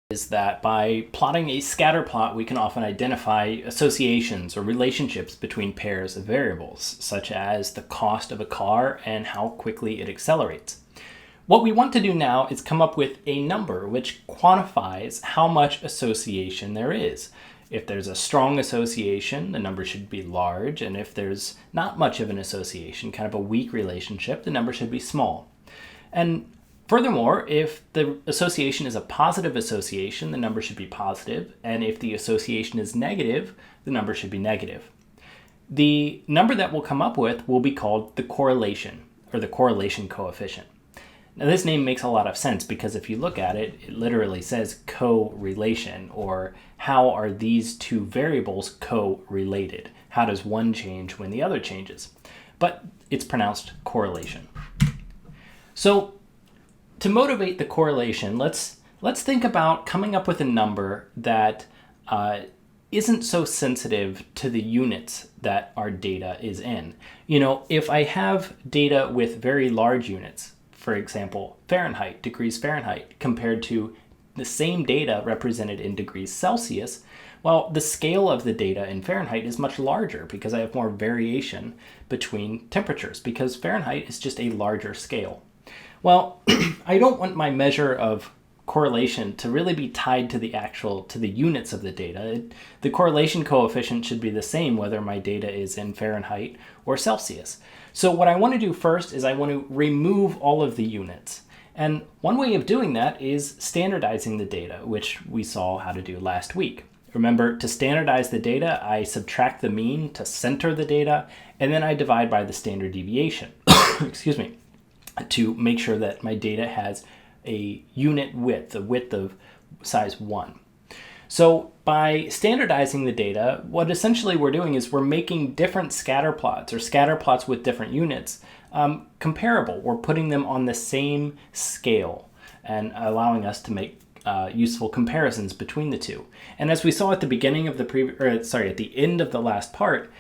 is that by plotting a scatter plot, we can often identify associations or relationships between pairs of variables, such as the cost of a car and how quickly it accelerates. What we want to do now is come up with a number which quantifies how much association there is. If there's a strong association, the number should be large, and if there's not much of an association, kind of a weak relationship, the number should be small. And furthermore, if the association is a positive association, the number should be positive, and if the association is negative, the number should be negative. The number that we'll come up with will be called the correlation, or the correlation coefficient. Now, this name makes a lot of sense because if you look at it, it literally says correlation, or how are these two variables correlated? How does one change when the other changes? But it's pronounced correlation. So to motivate the correlation, let's think about coming up with a number that isn't so sensitive to the units that our data is in. You know, if I have data with very large units, for example, Fahrenheit, degrees Fahrenheit, compared to the same data represented in degrees Celsius, well, the scale of the data in Fahrenheit is much larger because I have more variation between temperatures, because Fahrenheit is just a larger scale. Well, I don't want my measure of correlation to really be tied to the units of the data. The correlation coefficient should be the same whether my data is in Fahrenheit or Celsius. So what I want to do first is I want to remove all of the units. And one way of doing that is standardizing the data, which we saw how to do last week. Remember, to standardize the data, I subtract the mean to center the data, and then I divide by the standard deviation, excuse me, to make sure that my data has a unit width, a width of size 1. So by standardizing the data, what essentially we're doing is we're making different scatter plots, or scatter plots with different units, comparable. We're putting them on the same scale and allowing us to make useful comparisons between the two. And as we saw at the beginning of at the end of the last part,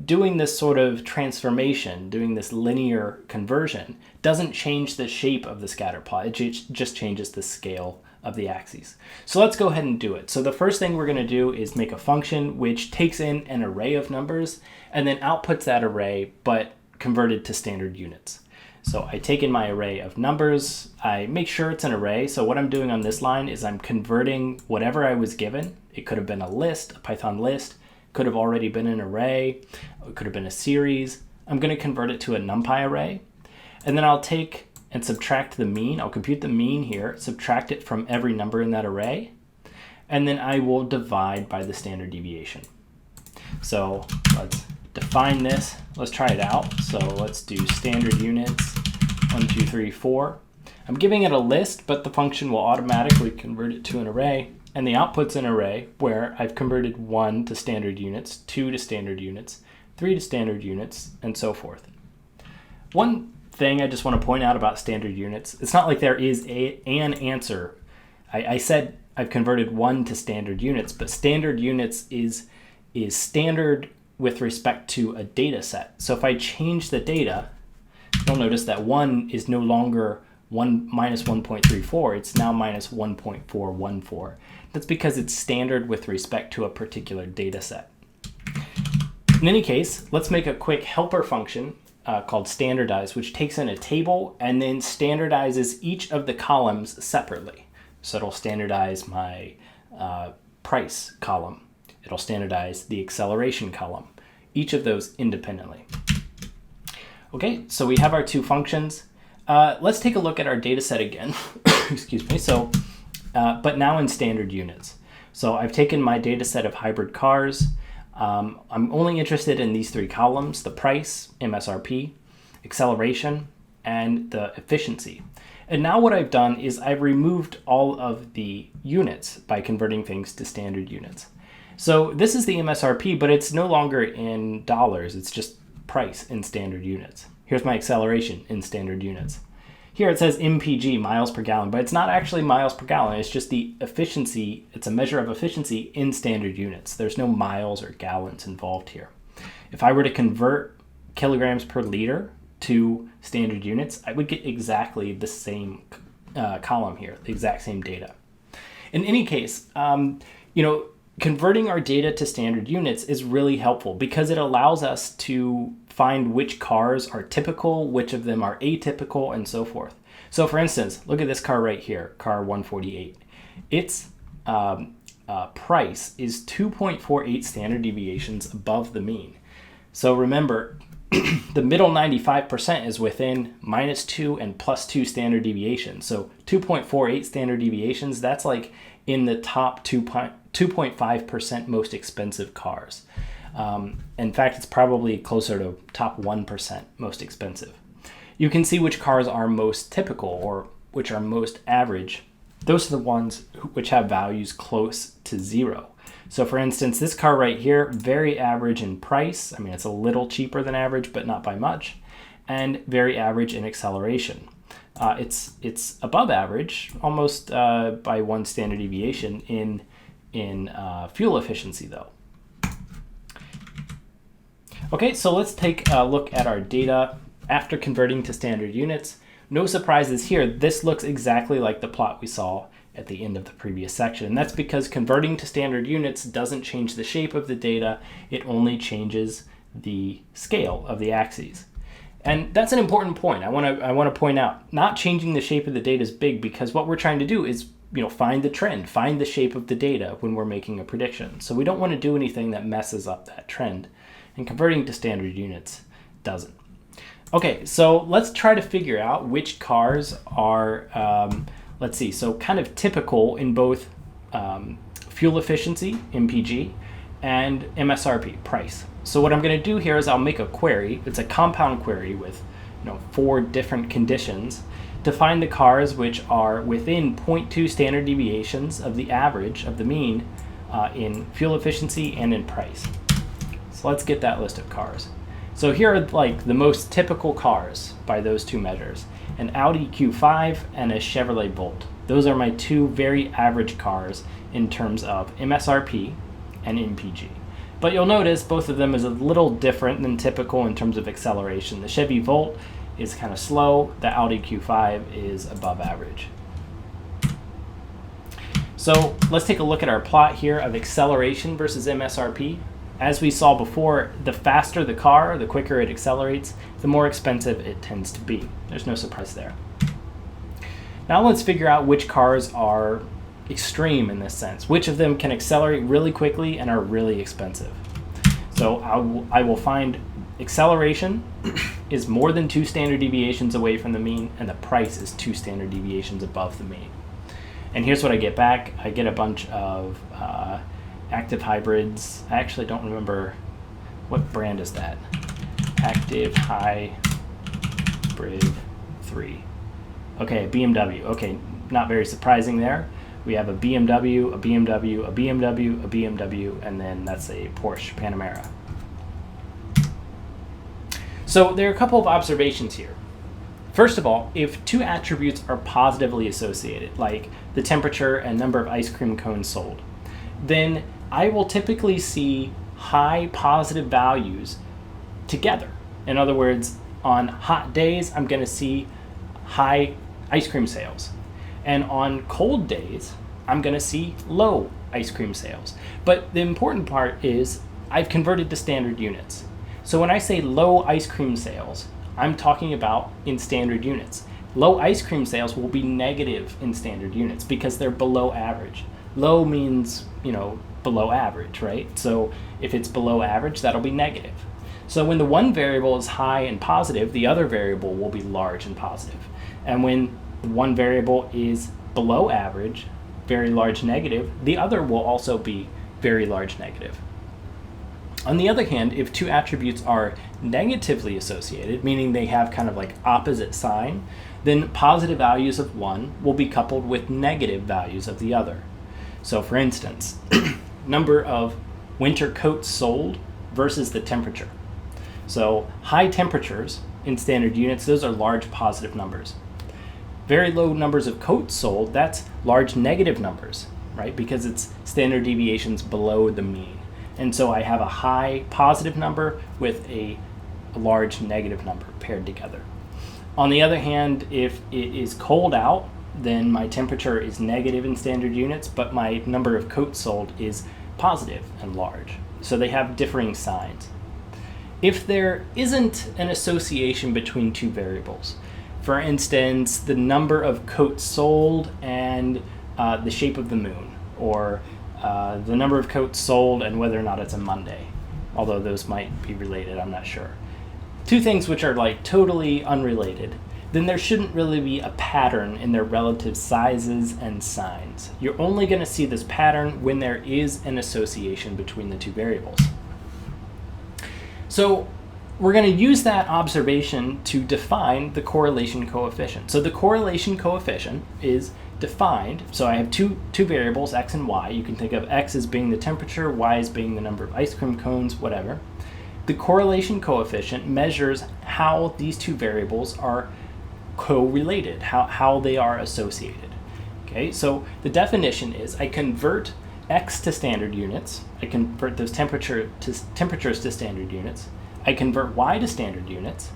doing this sort of transformation, doing this linear conversion, doesn't change the shape of the scatter plot. It just changes the scale of the axes. So let's go ahead and do it. So the first thing we're going to do is make a function which takes in an array of numbers and then outputs that array, but converted to standard units. So I take in my array of numbers, I make sure it's an array. So what I'm doing on this line is I'm converting whatever I was given. It could have been a list, a Python list, could have already been an array, it could have been a series. I'm going to convert it to a NumPy array, and then I'll take and subtract the mean. I'll compute the mean here, subtract it from every number in that array, and then I will divide by the standard deviation. So let's define this. Let's try it out. So let's do standard units, 1, 2, 3, 4. I'm giving it a list, but the function will automatically convert it to an array. And the output's an array where I've converted 1 to standard units, 2 to standard units, 3 to standard units, and so forth. One thing I just want to point out about standard units, it's not like there is an answer. I said I've converted 1 to standard units, but standard units is standard with respect to a data set. So if I change the data, you'll notice that 1 is no longer minus 1.34, it's now minus 1.414. That's because it's standard with respect to a particular data set. In any case, let's make a quick helper function called standardize, which takes in a table and then standardizes each of the columns separately. So it'll standardize my price column. It'll standardize the acceleration column, each of those independently. Okay, so we have our two functions. Let's take a look at our data set again. Excuse me. So, but now in standard units. So I've taken my data set of hybrid cars. I'm only interested in these three columns: the price, MSRP, acceleration, and the efficiency. And now what I've done is I've removed all of the units by converting things to standard units. So this is the MSRP, but it's no longer in dollars. It's just price in standard units. Here's my acceleration in standard units. Here it says MPG, miles per gallon, but it's not actually miles per gallon. It's just the efficiency. It's a measure of efficiency in standard units. There's no miles or gallons involved here. If I were to convert kilograms per liter to standard units, I would get exactly the same column here, the exact same data. In any case, you know, converting our data to standard units is really helpful because it allows us to find which cars are typical, which of them are atypical, and so forth. So for instance, look at this car right here, car 148. Its price is 2.48 standard deviations above the mean. So remember, the middle 95% is within -2 and +2 standard deviations. So 2.48 standard deviations, that's like in the top 2.5% most expensive cars. In fact, it's probably closer to top 1% most expensive. You can see which cars are most typical or which are most average. Those are the ones which have values close to 0. So for instance, this car right here, very average in price. I mean, it's a little cheaper than average, but not by much, and very average in acceleration. It's above average, almost by 1 standard deviation in fuel efficiency, though. Okay, so let's take a look at our data after converting to standard units. No surprises here. This looks exactly like the plot we saw at the end of the previous section. And that's because converting to standard units doesn't change the shape of the data. It only changes the scale of the axes. And that's an important point. I want to point out, not changing the shape of the data is big because what we're trying to do is, you know, find the trend, find the shape of the data when we're making a prediction. So we don't want to do anything that messes up that trend. And converting to standard units doesn't. Okay, so let's try to figure out which cars are, let's see, so kind of typical in both fuel efficiency, MPG, and MSRP, price. So what I'm going to do here is I'll make a query. It's a compound query with 4 different conditions to find the cars which are within 0.2 standard deviations of the average of the mean in fuel efficiency and in price. So let's get that list of cars. So here are like the most typical cars by those 2 measures, an Audi Q5 and a Chevrolet Bolt. Those are my 2 very average cars in terms of MSRP and MPG. But you'll notice both of them is a little different than typical in terms of acceleration. The Chevy Volt is kind of slow, the Audi Q5 is above average. So let's take a look at our plot here of acceleration versus MSRP. As we saw before, the faster the car, the quicker it accelerates, the more expensive it tends to be. There's no surprise there. Now let's figure out which cars are extreme in this sense. Which of them can accelerate really quickly and are really expensive. So I will find acceleration is more than 2 standard deviations away from the mean, and the price is 2 standard deviations above the mean. And here's what I get back. I get a bunch of active hybrids. I actually don't remember what brand is that. Active Hybrid 3. Okay, BMW. Okay, not very surprising there. We have a BMW, a BMW, a BMW, a BMW, and then that's a Porsche Panamera. So there are a couple of observations here. First of all, if 2 attributes are positively associated, like the temperature and number of ice cream cones sold, then I will typically see high positive values together. In other words, on hot days, I'm going to see high ice cream sales. And on cold days, I'm going to see low ice cream sales. But the important part is I've converted to standard units. So when I say low ice cream sales, I'm talking about in standard units. Low ice cream sales will be negative in standard units because they're below average. Low means, below average, right? So if it's below average, that'll be negative. So when the one variable is high and positive, the other variable will be large and positive. And when one variable is below average, very large negative, the other will also be very large negative. On the other hand, if 2 attributes are negatively associated, meaning they have kind of like opposite sign, then positive values of one will be coupled with negative values of the other. So for instance, number of winter coats sold versus the temperature. So high temperatures in standard units, those are large positive numbers. Very low numbers of coats sold, that's large negative numbers, right? Because it's standard deviations below the mean. And so I have a high positive number with a large negative number paired together. On the other hand, if it is cold out, then my temperature is negative in standard units, but my number of coats sold is positive and large. So they have differing signs. If there isn't an association between two variables, for instance, the number of coats sold and the shape of the moon, or the number of coats sold and whether or not it's a Monday, although those might be related, I'm not sure. Two things which are like totally unrelated, then there shouldn't really be a pattern in their relative sizes and signs. You're only going to see this pattern when there is an association between the two variables. So we're going to use that observation to define the correlation coefficient. So the correlation coefficient is defined, so I have two variables, x and y. You can think of x as being the temperature, y as being the number of ice cream cones, whatever. The correlation coefficient measures how these two variables are correlated, how they are associated. Okay, so the definition is I convert x to standard units, I convert those temperatures to standard units, I convert y to standard units,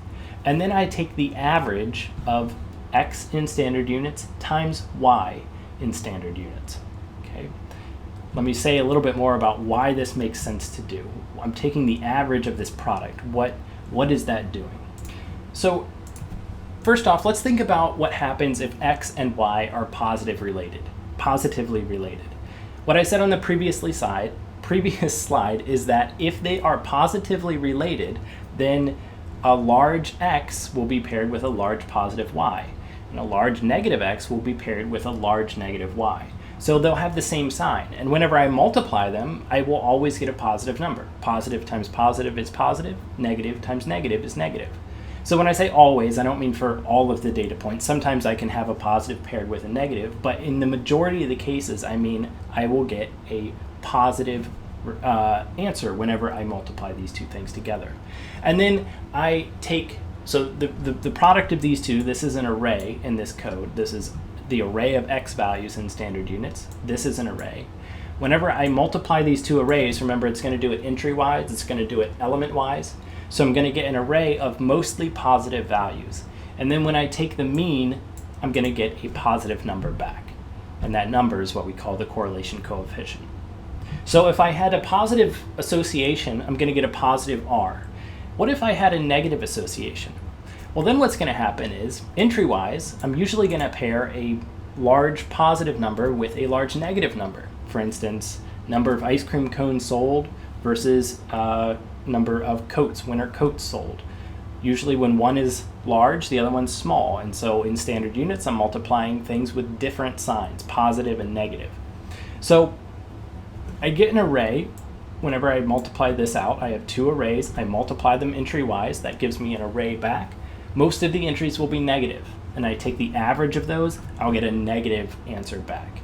and then I take the average of x in standard units times y in standard units. Okay, let me say a little bit more about why this makes sense to do. I'm taking the average of this product. What is that doing? So first off, let's think about what happens if x and y are positively related. What I said on the previous slide is that if they are positively related, then a large x will be paired with a large positive y, and a large negative x will be paired with a large negative y. So they'll have the same sign, and whenever I multiply them, I will always get a positive number. Positive times positive is positive, negative times negative is negative. So when I say always, I don't mean for all of the data points. Sometimes I can have a positive paired with a negative, but in the majority of the cases, I mean I will get a positive answer whenever I multiply these two things together. And then I take, so the product of these two, this is an array in this code. This is the array of x values in standard units. This is an array. Whenever I multiply these two arrays, remember it's going to do it entry-wise, it's going to do it element-wise. So I'm going to get an array of mostly positive values. And then when I take the mean, I'm going to get a positive number back. And that number is what we call the correlation coefficient. So if I had a positive association, I'm going to get a positive r. What if I had a negative association? Well, then what's going to happen is, entry-wise, I'm usually going to pair a large positive number with a large negative number. For instance, number of ice cream cones sold versus number of coats, winter coats sold. Usually when one is large, the other one's small. And so in standard units, I'm multiplying things with different signs, positive and negative. So I get an array. Whenever I multiply this out, I have two arrays. I multiply them entry-wise. That gives me an array back. Most of the entries will be negative, and I take the average of those, I'll get a negative answer back.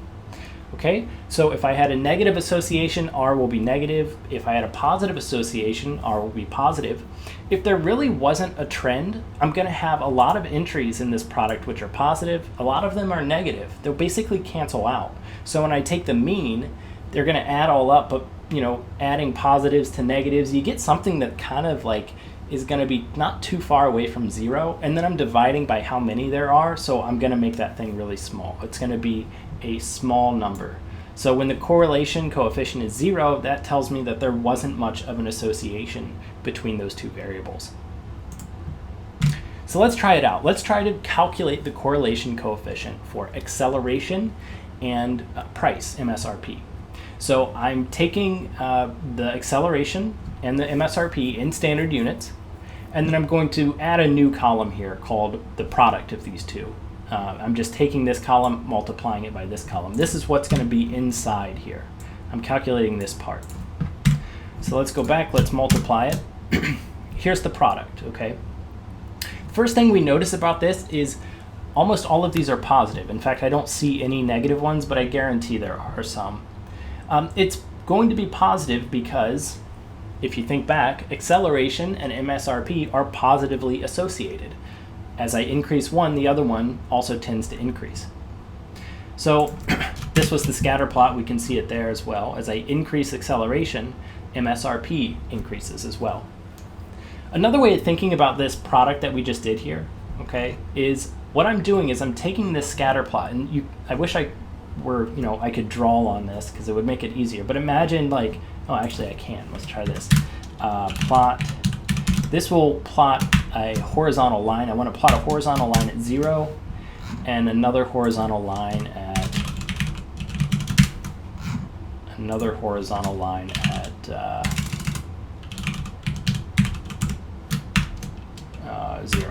Okay, so if I had a negative association, r will be negative. If I had a positive association, r will be positive. If there really wasn't a trend, I'm going to have a lot of entries in this product which are positive. A lot of them are negative. They'll basically cancel out. So when I take the mean, they're going to add all up, but adding positives to negatives, you get something that kind of like is going to be not too far away from zero, and then I'm dividing by how many there are, so I'm going to make that thing really small. It's going to be a small number. So when the correlation coefficient is 0, that tells me that there wasn't much of an association between those two variables. So let's try it out. Let's try to calculate the correlation coefficient for acceleration and price, MSRP. So I'm taking the acceleration and the MSRP in standard units, and then I'm going to add a new column here called the product of these two. I'm just taking this column, multiplying it by this column. This is what's going to be inside here. I'm calculating this part. So let's go back, let's multiply it. Here's the product, okay? First thing we notice about this is almost all of these are positive. In fact, I don't see any negative ones, but I guarantee there are some. It's going to be positive because, if you think back, acceleration and MSRP are positively associated. As I increase one, the other one also tends to increase. So this was the scatter plot. We can see it there as well. As I increase acceleration, MSRP increases as well. Another way of thinking about this product that we just did here, okay, is what I'm doing is I'm taking this scatter plot, and I wish I were, I could draw on this because it would make it easier. But imagine oh, actually I can. Let's try this. Plot. This will plot a horizontal line. I want to plot a horizontal line at 0 and another horizontal line at 0.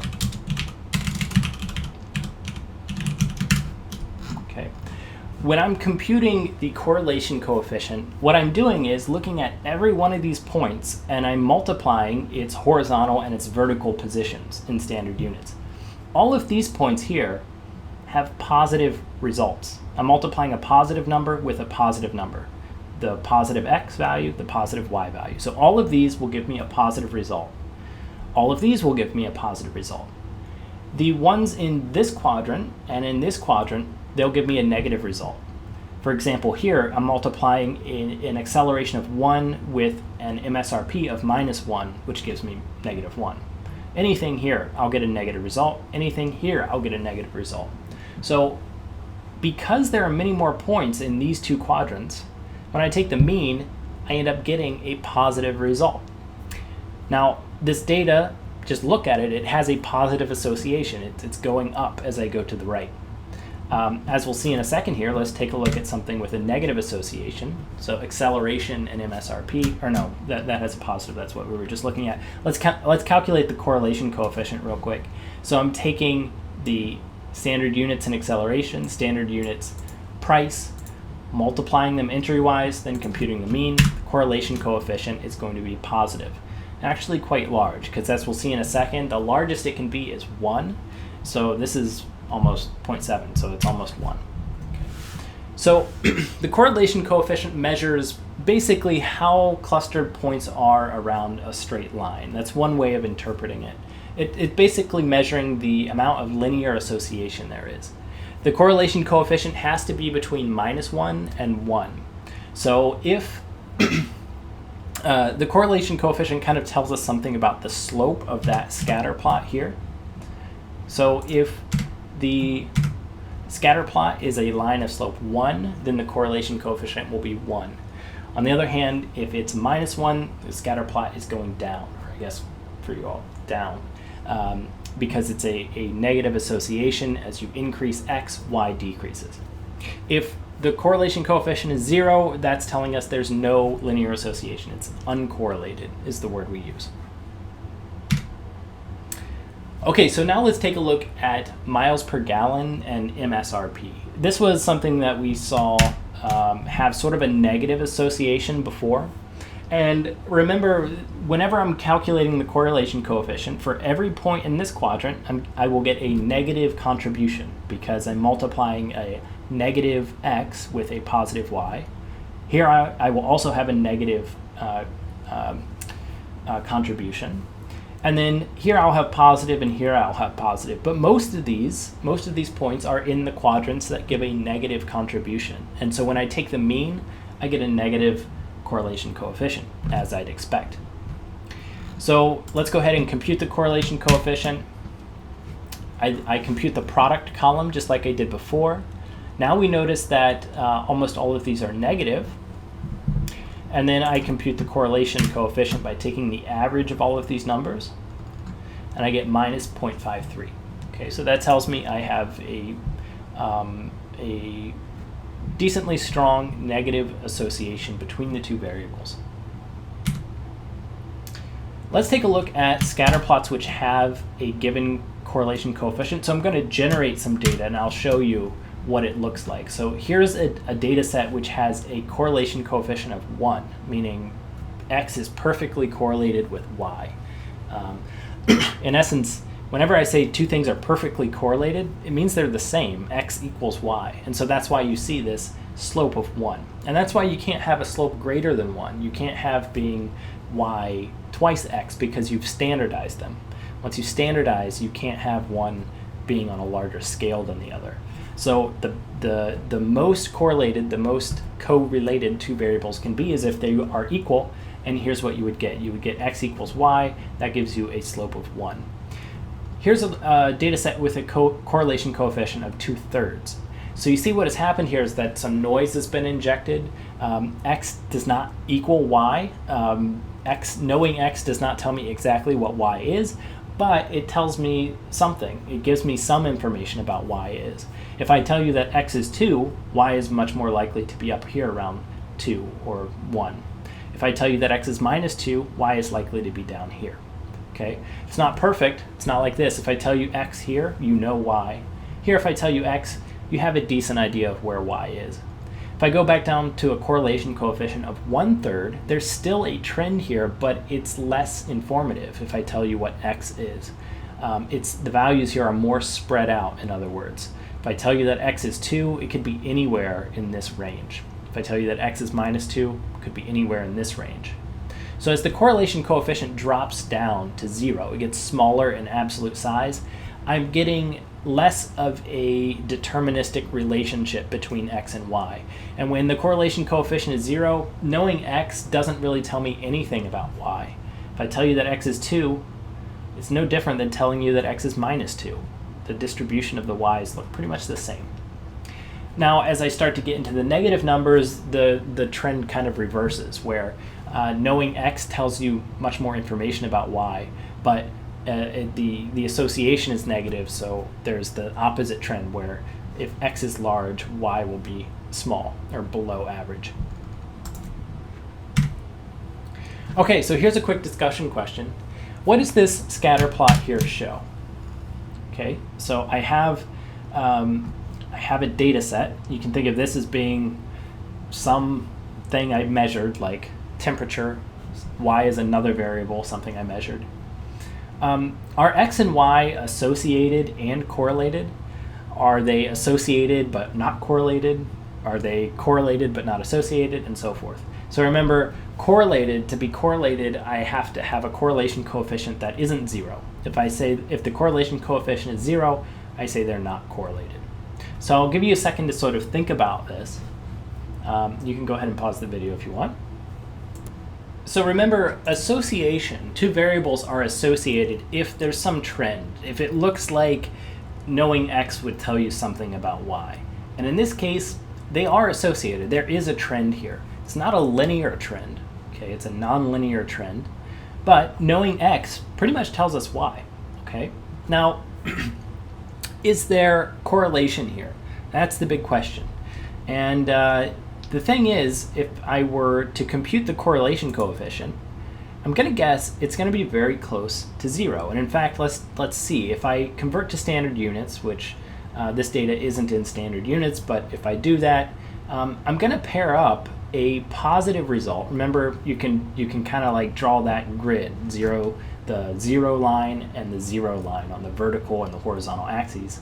Okay. When I'm computing the correlation coefficient, what I'm doing is looking at every one of these points and I'm multiplying its horizontal and its vertical positions in standard units. All of these points here have positive results. I'm multiplying a positive number with a positive number. The positive x value, the positive y value. So all of these will give me a positive result. All of these will give me a positive result. The ones in this quadrant and in this quadrant, they'll give me a negative result. For example, here I'm multiplying an acceleration of 1 with an MSRP of -1, which gives me -1. Anything here, I'll get a negative result. Anything here, I'll get a negative result. So because there are many more points in these two quadrants, when I take the mean, I end up getting a positive result. Now, this data, just look at it, it has a positive association. It's going up as I go to the right. As we'll see in a second here, let's take a look at something with a negative association. So acceleration and MSRP, or no, that has a positive, that's what we were just looking at. Let's calculate the correlation coefficient real quick. So I'm taking the standard units in acceleration, standard units price, multiplying them entry-wise, then computing the mean. The correlation coefficient is going to be positive. Actually quite large, because as we'll see in a second, the largest it can be is 1. So this is almost 0.7, so it's almost 1. Okay. So the correlation coefficient measures basically how clustered points are around a straight line. That's one way of interpreting it. It's basically measuring the amount of linear association there is. The correlation coefficient has to be between -1 and 1. So if the correlation coefficient kind of tells us something about the slope of that scatter plot here. So if the scatter plot is a line of slope 1, then the correlation coefficient will be 1. On the other hand, if it's -1, the scatter plot is going down, or I guess for you all, down, because it's a negative association. As you increase x, y decreases. If the correlation coefficient is 0, that's telling us there's no linear association. It's uncorrelated is the word we use. Okay, so now let's take a look at miles per gallon and MSRP. This was something that we saw have sort of a negative association before. And remember, whenever I'm calculating the correlation coefficient, for every point in this quadrant, I will get a negative contribution because I'm multiplying a negative x with a positive y. Here I will also have a negative contribution. And then here I'll have positive and here I'll have positive. But most of these points are in the quadrants that give a negative contribution. And so when I take the mean, I get a negative correlation coefficient, as I'd expect. So let's go ahead and compute the correlation coefficient. I compute the product column just like I did before. Now we notice that almost all of these are negative. And then I compute the correlation coefficient by taking the average of all of these numbers, and I get minus 0.53. Okay, so that tells me I have a decently strong negative association between the two variables. Let's take a look at scatter plots which have a given correlation coefficient. So I'm going to generate some data, and I'll show you what it looks like. So here's a data set which has a correlation coefficient of 1, meaning x is perfectly correlated with y. In essence, whenever I say two things are perfectly correlated, it means they're the same, x equals y. And so that's why you see this slope of 1. And that's why you can't have a slope greater than 1. You can't have being y twice x because you've standardized them. Once you standardize, you can't have one being on a larger scale than the other. So the most correlated, the most co-related two variables can be is if they are equal, and here's what you would get. You would get x equals y, that gives you a slope of 1. Here's a data set with a correlation coefficient of 2/3. So you see what has happened here is that some noise has been injected. X does not equal Y. Knowing X does not tell me exactly what Y is, but it tells me something. It gives me some information about Y is. If I tell you that X is 2, Y is much more likely to be up here around 2 or 1. If I tell you that X is minus 2, Y is likely to be down here. Okay? It's not perfect. It's not like this. If I tell you X here, you know Y. Here, if I tell you X, you have a decent idea of where Y is. If I go back down to a correlation coefficient of 1/3, there's still a trend here, but it's less informative if I tell you what X is. The values here are more spread out, in other words. If I tell you that X is 2, it could be anywhere in this range. If I tell you that X is minus 2, it could be anywhere in this range. So as the correlation coefficient drops down to 0, it gets smaller in absolute size, I'm getting less of a deterministic relationship between X and Y. And when the correlation coefficient is 0, knowing X doesn't really tell me anything about Y. If I tell you that X is 2, it's no different than telling you that X is minus 2. The distribution of the Y's look pretty much the same. Now, as I start to get into the negative numbers, the trend kind of reverses, where knowing X tells you much more information about Y, but the association is negative, so there's the opposite trend where if X is large, Y will be small or below average. Okay, so here's a quick discussion question. What does this scatter plot here show? Okay, so I have a data set. You can think of this as being something I measured, like temperature. Y is another variable, something I measured. Are X and Y associated and correlated? Are they associated but not correlated? Are they correlated but not associated? And so forth. So remember, to be correlated, I have to have a correlation coefficient that isn't 0. If the correlation coefficient is 0, I say they're not correlated. So I'll give you a second to sort of think about this. You can go ahead and pause the video if you want. So remember, association, two variables are associated if there's some trend. If it looks like knowing X would tell you something about Y. And in this case, they are associated. There is a trend here. It's not a linear trend, okay? It's a nonlinear trend. But knowing X pretty much tells us Y, okay? Now, is there correlation here? That's the big question. And the thing is, if I were to compute the correlation coefficient, I'm going to guess it's going to be very close to 0. And in fact, let's see. If I convert to standard units, which this data isn't in standard units, but if I do that, I'm going to pair up a positive result. Remember, you can kind of like draw that grid, the 0 line and the 0 line on the vertical and the horizontal axes.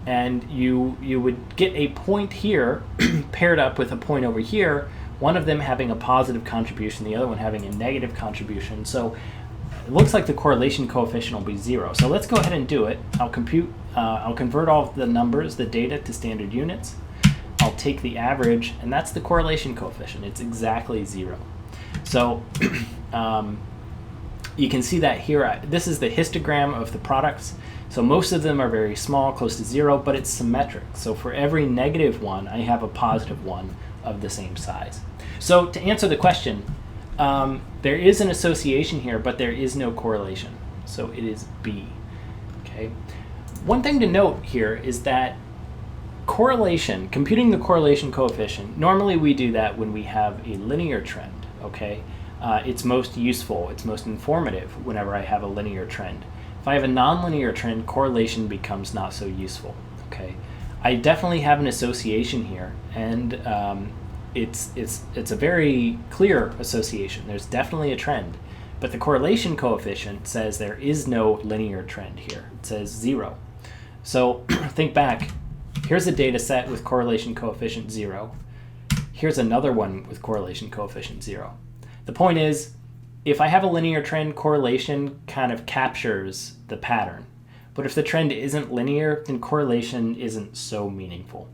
And you would get a point here paired up with a point over here, one of them having a positive contribution, the other one having a negative contribution. So it looks like the correlation coefficient will be 0. So let's go ahead and do it. I'll convert all of the numbers, the data, to standard units. I'll take the average, and that's the correlation coefficient. It's exactly 0. So you can see that here. This is the histogram of the products. So most of them are very small, close to 0, but it's symmetric. So for every negative one, I have a positive one of the same size. So to answer the question, there is an association here, but there is no correlation. So it is B. Okay. One thing to note here is that correlation, computing the correlation coefficient, normally we do that when we have a linear trend. Okay. It's most useful, it's most informative whenever I have a linear trend. If I have a nonlinear trend, correlation becomes not so useful. Okay, I definitely have an association here, and it's a very clear association. There's definitely a trend, but the correlation coefficient says there is no linear trend here. It says 0. So think back. Here's a data set with correlation coefficient 0. Here's another one with correlation coefficient 0. The point is, if I have a linear trend, correlation kind of captures the pattern. But if the trend isn't linear, then correlation isn't so meaningful.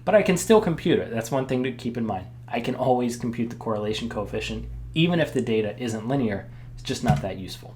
But I can still compute it. That's one thing to keep in mind. I can always compute the correlation coefficient, even if the data isn't linear. It's just not that useful.